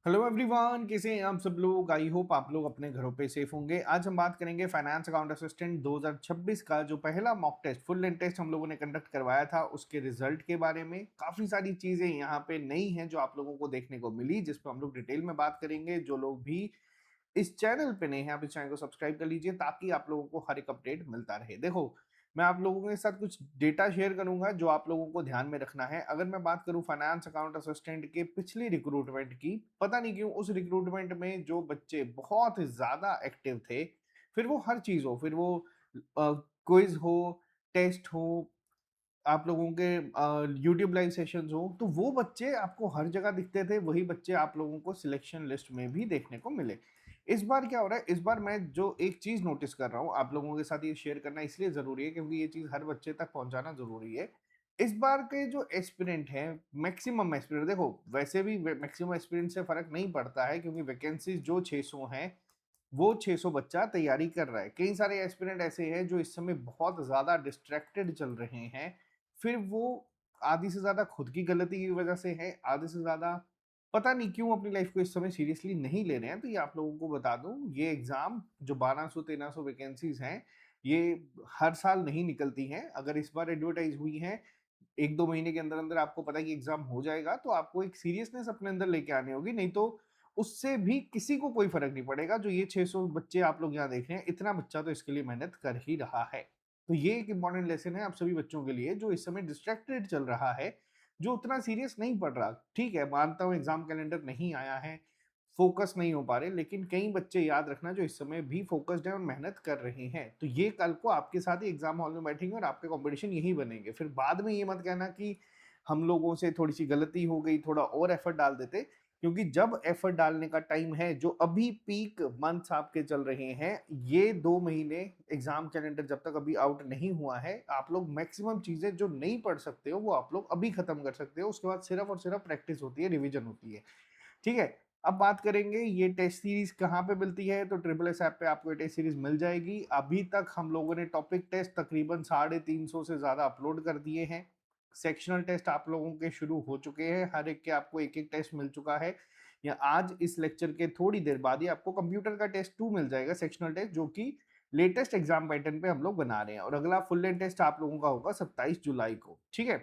Hello everyone, कैसे हैं आप सब लोग। आई होप आप लोग अपने घरों पे सेफ होंगे। आज हम बात करेंगे फाइनेंस अकाउंट असिस्टेंट 2026 का जो पहला mock test full length test हम लोगों ने कंडक्ट करवाया था उसके रिजल्ट के बारे में। काफ़ी सारी चीज़ें यहाँ पे नई हैं जो आप लोगों को देखने को मिली, जिस पर हम लोग डिटेल में बात करेंगे। जो लोग भी इस चैनल पे नए हैं, आप इस चैनल को सब्सक्राइब कर लीजिए ताकि आप लोगों को हर एक अपडेट मिलता रहे। देखो, मैं आप लोगों के साथ कुछ डेटा शेयर करूंगा जो आप लोगों को ध्यान में रखना है। अगर मैं बात करूं फाइनेंस अकाउंट असिस्टेंट के पिछली रिक्रूटमेंट की, पता नहीं क्यों उस रिक्रूटमेंट में जो बच्चे बहुत ज्यादा एक्टिव थे, फिर वो हर चीज हो, फिर वो क्विज हो, टेस्ट हो, आप लोगों के यूट्यूब लाइव सेशंस हो, तो वो बच्चे आपको हर जगह दिखते थे। वही बच्चे आप लोगों को सिलेक्शन लिस्ट में भी देखने को मिले। इस बार क्या हो रहा है, इस बार मैं जो एक चीज नोटिस कर रहा हूँ, आप लोगों के साथ ये शेयर करना इसलिए जरूरी है क्योंकि ये चीज हर बच्चे तक पहुंचाना जरूरी है। इस बार के जो एस्पिरेंट हैं, मैक्सिमम एस्पिरेंट, देखो वैसे भी मैक्सिमम एस्पिरेंट से फर्क नहीं पड़ता है क्योंकि वैकेंसीज जो 600 हैं वो 600 बच्चा तैयारी कर रहा है। कई सारे एस्पिरेंट ऐसे हैं जो इस समय बहुत ज्यादा डिस्ट्रैक्टेड चल रहे हैं। फिर वो आधी से ज्यादा खुद की गलती की वजह से है, आधे से ज्यादा पता नहीं क्यों अपनी लाइफ को इस समय सीरियसली नहीं ले रहे हैं। तो ये आप लोगों को बता दूं, ये एग्जाम जो 1200-1300 वैकेंसीज हैं, ये हर साल नहीं निकलती हैं। अगर इस बार एडवर्टाइज हुई है, 1-2 महीने के अंदर अंदर आपको पता है कि एग्जाम हो जाएगा, तो आपको एक सीरियसनेस अपने अंदर लेके आनी होगी। नहीं तो उससे भी किसी को कोई फर्क नहीं पड़ेगा। जो ये 600 बच्चे आप लोग यहाँ देख रहे हैं, इतना बच्चा तो इसके लिए मेहनत कर ही रहा है। तो ये एक इंपॉर्टेंट लेसन है आप सभी बच्चों के लिए जो इस समय डिस्ट्रैक्टेड चल रहा है, जो उतना सीरियस नहीं पढ़ रहा। ठीक है, मानता हूँ एग्जाम कैलेंडर नहीं आया है, फोकस नहीं हो पा रहे, लेकिन कई बच्चे याद रखना जो इस समय भी फोकस्ड है और मेहनत कर रहे हैं, तो ये कल को आपके साथ ही एग्जाम हॉल में बैठेंगे और आपके कंपटीशन यही बनेंगे। फिर बाद में ये मत कहना कि हम लोगों से थोड़ी सी गलती हो गई, थोड़ा और एफर्ट डाल देते। क्योंकि जब एफर्ट डालने का टाइम है, जो अभी पीक मंथ्स आपके चल रहे हैं, ये 2 महीने एग्जाम कैलेंडर जब तक अभी आउट नहीं हुआ है, आप लोग मैक्सिमम चीजें जो नहीं पढ़ सकते हो वो आप लोग अभी खत्म कर सकते हो। उसके बाद सिर्फ और सिर्फ प्रैक्टिस होती है, रिवीजन होती है। ठीक है। अब बात करेंगे ये टेस्ट सीरीज कहाँ पे मिलती है, तो ट्रिपल एस ऐप पे आपको ये टेस्ट सीरीज मिल जाएगी। अभी तक हम लोगों ने टॉपिक टेस्ट तकरीबन 350 से ज्यादा अपलोड कर दिए हैं। सेक्शनल टेस्ट आप लोगों के शुरू हो चुके हैं, हर एक के आपको एक एक टेस्ट मिल चुका है। या आज इस लेक्चर के थोड़ी देर बाद ही आपको कंप्यूटर का टेस्ट 2 मिल जाएगा, सेक्शनल टेस्ट, जो कि लेटेस्ट एग्जाम पैटर्न पे हम लोग बना रहे हैं। और अगला फुल लेंथ टेस्ट आप लोगों का होगा 27 जुलाई को। ठीक है।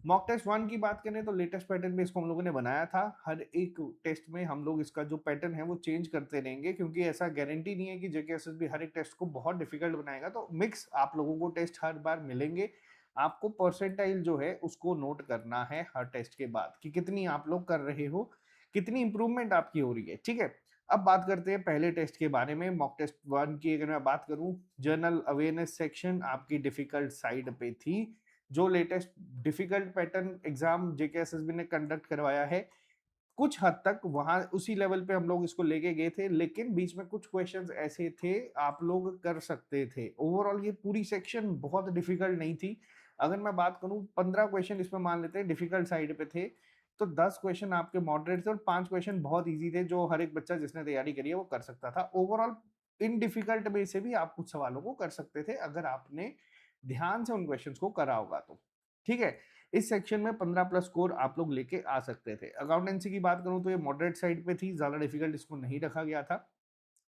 मॉक टेस्ट 1 की बात करें तो लेटेस्ट पैटर्न पे इसको हम लोगों ने बनाया था। हर एक टेस्ट में हम लोग इसका जो पैटर्न है वो चेंज करते रहेंगे, क्योंकि ऐसा गारंटी नहीं है कि जेकेएसएसबी हर एक टेस्ट को बहुत डिफिकल्ट बनाएगा। तो मिक्स आप लोगों को टेस्ट हर बार मिलेंगे। आपको परसेंटाइल जो है उसको नोट करना है हर टेस्ट के बाद कि कितनी आप लोग कर रहे हो, कितनी इंप्रूवमेंट आपकी हो रही है। ठीक है। अब बात करते हैं पहले टेस्ट के बारे में। मॉक टेस्ट 1 की अगर मैं बात करूं, जनरल अवेयरनेस सेक्शन आपकी डिफिकल्ट साइड पे थी। जो latest difficult pattern exam JKSSB ने कंडक्ट करवाया है, कुछ हद तक वहां उसी लेवल पे हम लोग इसको लेके गए थे, लेकिन बीच में कुछ क्वेश्चंस ऐसे थे आप लोग कर सकते थे। ओवरऑल ये पूरी सेक्शन बहुत डिफिकल्ट नहीं थी। अगर मैं बात करूं, 15 क्वेश्चन इसमें मान लेते हैं डिफिकल्ट साइड पे थे, तो 10 क्वेश्चन आपके मॉडरेट थे और 5 क्वेश्चन बहुत इजी थे जो हर एक बच्चा जिसने तैयारी करी है वो कर सकता था। ओवरऑल इन डिफिकल्ट में से भी आप कुछ सवालों को कर सकते थे अगर आपने ध्यान से उन क्वेश्चंस को करा होगा तो। ठीक है। इस सेक्शन में 15 प्लस स्कोर आप लोग लेके आ सकते थे। अकाउंटेंसी की बात करूं तो ये मॉडरेट साइड पे थी, ज्यादा डिफिकल्ट इसको नहीं रखा गया था।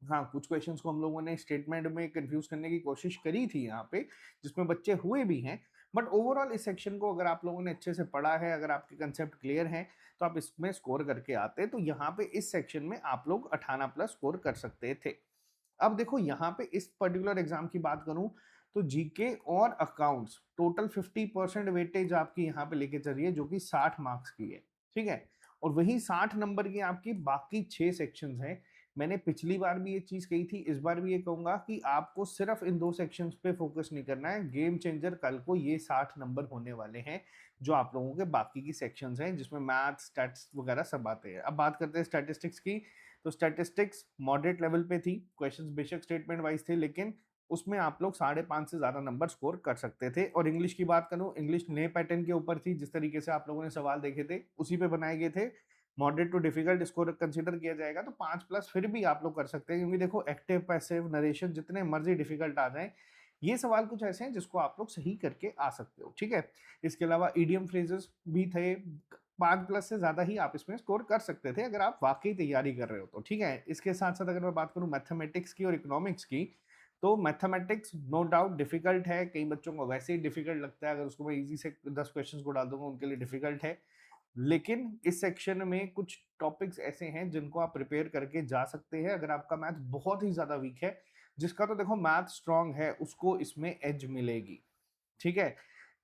हाँ, कुछ क्वेश्चंस को हम लोगों ने स्टेटमेंट में कंफ्यूज करने की कोशिश करी थी यहाँ पे, जिसमें बच्चे हुए भी हैं। बट ओवरऑल इस सेक्शन को अगर आप लोगों ने अच्छे से पढ़ा है, अगर आपके कंसेप्ट क्लियर हैं, तो आप इसमें स्कोर करके आते। तो यहाँ पे इस सेक्शन में आप लोग 18 प्लस स्कोर कर सकते थे। अब देखो यहाँ पे इस पर्टिकुलर एग्जाम की बात करूं तो जीके और अकाउंट्स टोटल 50% वेटेज आपकी यहाँ पे लेके चल रही है, जो कि 60 मार्क्स की है। ठीक है। और वही 60 नंबर की आपकी बाकी 6 सेक्शंस हैं। मैंने पिछली बार भी ये चीज कही थी, इस बार भी ये कहूंगा कि आपको सिर्फ इन 2 सेक्शंस पे फोकस नहीं करना है। गेम चेंजर कल को ये 60 नंबर होने वाले हैं जो आप लोगों के बाकी की सेक्शंस हैं, जिसमें मैथ्स, स्टैट्स वगैरह सब आते हैं। अब बात करते हैं स्टैटिस्टिक्स की। तो स्टैटिस्टिक्स मॉडरेट लेवल पे थी, क्वेश्चंस बेशक स्टेटमेंट वाइज थे, लेकिन उसमें आप लोग 5.5 से ज्यादा नंबर स्कोर कर सकते थे। और इंग्लिश की बात करूं, इंग्लिश नए पैटर्न के ऊपर थी, जिस तरीके से आप लोगों ने सवाल देखे थे उसी पे बनाए गए थे। Moderate to difficult score consider किया जाएगा, तो 5 प्लस फिर भी आप लोग कर सकते हैं, क्योंकि देखो एक्टिव, पैसिव, नरेशन जितने मर्जी डिफिकल्ट आ जाए, ये सवाल कुछ ऐसे हैं जिसको आप लोग सही करके आ सकते हो। ठीक है। इसके अलावा ईडियम फ्रेजेस भी थे, 5+ से ज़्यादा ही आप इसमें स्कोर कर सकते थे अगर आप वाक़ई तैयारी कर रहे हो तो, ठीक है? इसके साथ-साथ अगर मैं बात करूँ मैथमेटिक्स की और इकोनॉमिक्स की, तो मैथमेटिक्स नो डाउट डिफ़िकल्ट है, कई बच्चों को वैसे ही डिफ़िकल्ट लगता है, अगर उसको मैं ईज़ी से 10 क्वेश्चंस को डाल दूँगा, उनके लिए डिफ़िकल्ट है। लेकिन इस सेक्शन में कुछ टॉपिक्स ऐसे हैं जिनको आप प्रिपेयर करके जा सकते हैं अगर आपका मैथ बहुत ही ज़्यादा वीक है, जिसका तो देखो मैथ स्ट्रॉन्ग है, उसको इसमें एज मिलेगी। ठीक है?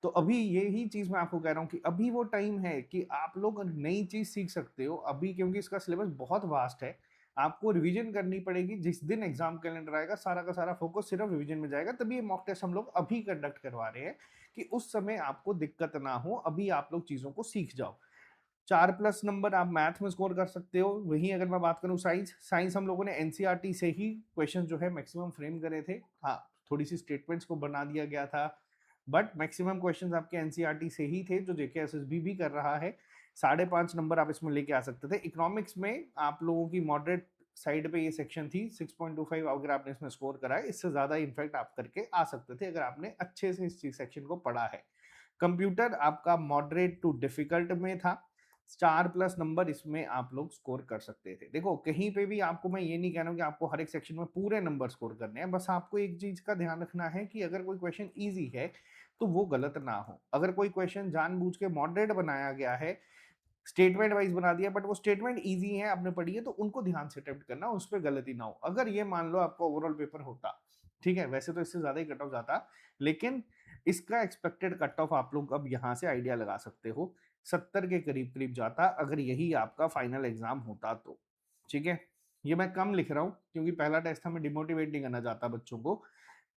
तो अभी यही चीज़ मैं आपको कह रहा हूँ कि अभी वो टाइम है कि आप लोग नई चीज़ सीख सकते हो अभी, क्योंकि इसका सिलेबस बहुत वास्ट है। आपको रिवीजन करनी पड़ेगी, जिस दिन एग्ज़ाम कैलेंडर आएगा सारा का सारा फ़ोकस सिर्फ़ रिवीजन में जाएगा, तभी ये मॉक टेस्ट हम लोग अभी कंडक्ट करवा रहे हैं कि उस समय आपको दिक्कत ना हो, अभी आप लोग चीज़ों को सीख जाओ। 4+ नंबर आप मैथ में स्कोर कर सकते हो। वहीं अगर मैं बात करूँ साइंस, साइंस हम लोगों ने एनसीईआरटी से ही क्वेश्चन जो है मैक्सिमम फ्रेम करे थे। हाँ, थोड़ी-सी स्टेटमेंट्स को बना दिया गया था, बट मैक्सिमम क्वेश्चंस आपके एनसीईआरटी से ही थे, जो जेके एसएसबी भी कर रहा है। 5.5 नंबर आप इसमें लेके आ सकते थे। इकोनॉमिक्स में आप लोगों की मॉडरेट साइड पे ये सेक्शन थी, 6.25 अगर आपने इसमें स्कोर करा है, इससे ज़्यादा इनफैक्ट आप करके आ सकते थे अगर आपने अच्छे से इस चीज़ सेक्शन को पढ़ा है। कंप्यूटर आपका मॉडरेट टू डिफिकल्ट में था, 4+ नंबर इसमें आप लोग स्कोर कर सकते थे। देखो कहीं पे भी आपको मैं ये नहीं कह रहा हूँ कि आपको हर एक सेक्शन में पूरे नंबर स्कोर करने हैं, बस आपको एक चीज का ध्यान रखना है कि अगर कोई क्वेश्चन ईजी है तो वो गलत ना हो। अगर कोई क्वेश्चन जानबूझ के मॉडरेट बनाया गया है, स्टेटमेंट वाइज बना दिया, बट वो स्टेटमेंट ईजी है, आपने पढ़ी है, तो उनको ध्यान से अटेम्प्ट करना, उस पर गलती ना हो। अगर ये मान लो आपका ओवरऑल पेपर होता, ठीक है, वैसे तो इससे ज्यादा ही कट ऑफ जाता, लेकिन इसका एक्सपेक्टेड कट ऑफ आप लोग अब यहाँ से आइडिया लगा सकते हो, 70 के करीब करीब जाता अगर यही आपका फाइनल एग्जाम होता तो। ठीक है, ये मैं कम लिख रहा हूँ क्योंकि पहला टेस्ट हमें डिमोटिवेट नहीं करना चाहता बच्चों को।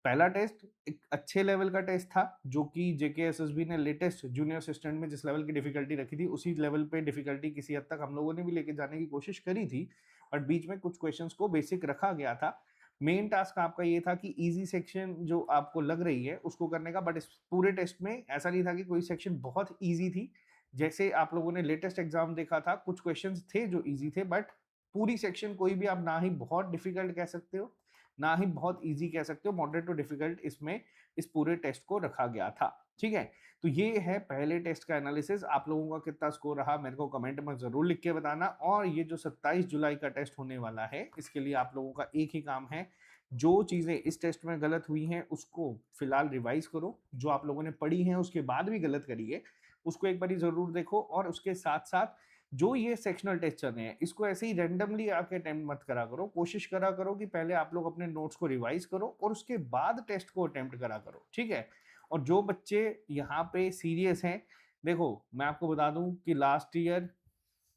पहला टेस्ट एक अच्छे लेवल का टेस्ट था, जो कि जेके एसएसबी ने लेटेस्ट जूनियर असिस्टेंट में जिस लेवल की डिफिकल्टी रखी थी, उसी लेवल पे डिफिकल्टी किसी हद तक हम लोगों ने भी लेके जाने की कोशिश करी थी, बट बीच में कुछ क्वेश्चंस को बेसिक रखा गया था। मेन टास्क आपका ये था कि इजी सेक्शन जो आपको लग रही है उसको करने का, बट इस पूरे टेस्ट में ऐसा नहीं था कि कोई सेक्शन बहुत इजी थी। जैसे आप लोगों ने लेटेस्ट एग्जाम देखा था, कुछ क्वेश्चंस थे जो इजी थे, बट पूरी सेक्शन कोई भी आप ना ही बहुत डिफिकल्ट कह सकते हो ना ही बहुत इजी कह सकते हो, मॉडरेट टू डिफिकल्ट इसमें इस पूरे टेस्ट को रखा गया था। ठीक है, तो ये है पहले टेस्ट का एनालिसिस। आप लोगों का कितना स्कोर रहा मेरे को कमेंट में जरूर लिख के बताना, और ये जो 27 जुलाई का टेस्ट होने वाला है, इसके लिए आप लोगों का एक ही काम है, जो चीजें इस टेस्ट में गलत हुई हैं उसको फिलहाल रिवाइज करो, जो आप लोगों ने पढ़ी है उसके बाद भी गलत करी है उसको एक बार जरूर देखो, और उसके साथ साथ जो ये सेक्शनल टेस्ट चल रहे हैं इसको ऐसे ही रैंडमली आके अटेम्प्ट मत करा करो। कोशिश करा करो कि पहले आप लोग अपने नोट्स को रिवाइज करो और उसके बाद टेस्ट को अटेम्प्ट करा करो, ठीक है? और जो बच्चे यहाँ पे सीरियस हैं, देखो मैं आपको बता दूं कि लास्ट ईयर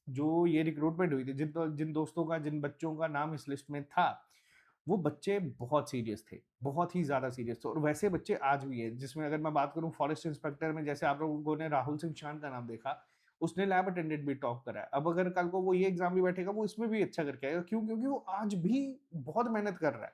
जो ये रिक्रूटमेंट हुई थी, जिन दोस्तों का, जिन बच्चों का नाम इस लिस्ट में था, वो बच्चे बहुत सीरियस थे, बहुत ही ज्यादा सीरियस थे, और वैसे बच्चे आज भी है। जिसमें अगर मैं बात करूं फॉरेस्ट इंस्पेक्टर में, जैसे आप लोगों ने राहुल सिंह चांद का नाम देखा, उसने लैब अटेंडेंट भी टॉप करा है। अब अगर कल को वो ये एग्जाम भी बैठेगा, वो इसमें भी अच्छा करके आएगा। क्यों? क्योंकि वो आज भी बहुत मेहनत कर रहा है।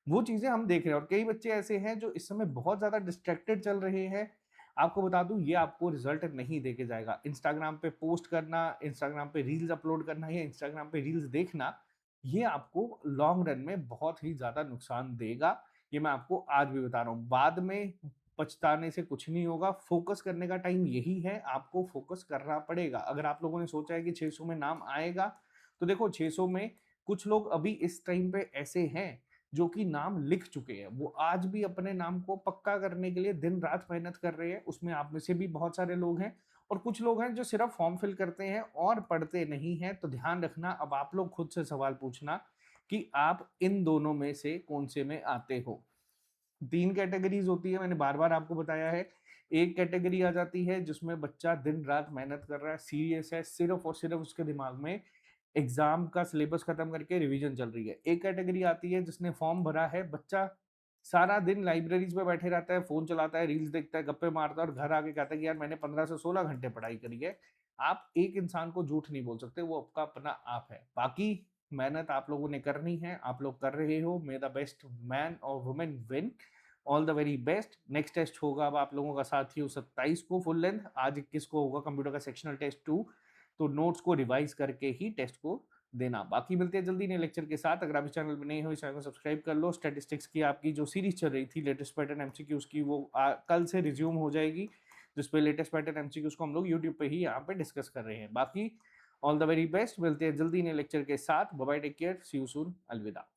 वो चीजें हम देख रहे हैं, और कई बच्चे ऐसे हैं जो इस समय बहुत ज्यादा डिस्ट्रैक्टेड चल रहे हैं। आपको बता दूं, ये आपको रिजल्ट नहीं देके जाएगा। इंस्टाग्राम पे पोस्ट करना, इंस्टाग्राम पे रील्स अपलोड करना या इंस्टाग्राम पे रील्स देखना, ये आपको लॉन्ग रन में बहुत ही ज्यादा नुकसान देगा। ये मैं आपको आज भी बता रहा हूँ, बाद में पछताने से कुछ नहीं होगा। फोकस करने का टाइम यही है, आपको फोकस करना पड़ेगा। अगर आप लोगों ने सोचा है कि 600 में नाम आएगा, तो देखो 600 में कुछ लोग अभी इस टाइम पे ऐसे हैं जो कि नाम लिख चुके हैं, वो आज भी अपने नाम को पक्का करने के लिए दिन रात मेहनत कर रहे हैं। उसमें आप में से भी बहुत सारे लोग हैं, और कुछ लोग हैं जो सिर्फ फॉर्म फिल करते हैं और पढ़ते नहीं हैं। तो ध्यान रखना, अब आप लोग खुद से सवाल पूछना कि आप इन दोनों में से कौन से में आते हो। 3 कैटेगरीज होती है, मैंने बार बार आपको बताया है। एक कैटेगरी आ जाती है जिसमें बच्चा दिन रात मेहनत कर रहा है, सीरियस है, सिर्फ और सिर्फ उसके दिमाग में एग्जाम का सिलेबस खत्म करके रिवीजन चल रही है। एक कैटेगरी आती है जिसने फॉर्म भरा है, बच्चा सारा दिन लाइब्रेरीज में बैठे रहता है, फोन चलाता है, रील्स देखता है, गप्पे मारता है, और घर आके कहता है कि यार मैंने 15 से 16 घंटे पढ़ाई करी है। आप एक इंसान को झूठ नहीं बोल सकते, वो आपका अपना आप है। बाकी मेहनत आप लोगों ने करनी है, आप लोग कर रहे हो। मे द बेस्ट मैन और women win, all the very best. Next test होगा अब आप लोगों का साथियों 27 को फुल लेंथ, आज 21 को होगा कंप्यूटर का सेक्शनल टेस्ट 2। तो नोट्स को रिवाइज करके ही टेस्ट को देना। बाकी मिलते हैं जल्दी नए लेक्चर के साथ। अगर आप इस चैनल पर नए हो, इस चैनल को सब्सक्राइब कर लो। स्टैटिस्टिक्स की आपकी जो सीरीज चल रही थी लेटेस्ट पैटर्न एमसीक्यूज की, वो कल से रिज्यूम हो जाएगी। जिसपे लेटेस्ट पैटर्न एमसीक्यूज को हम लोग यूट्यूब पे ही यहाँ पे डिस्कस कर रहे हैं। बाकी ऑल द वेरी बेस्ट, मिलते हैं जल्दी नए लेक्चर के साथ। Bye bye, take care, see you soon, अलविदा।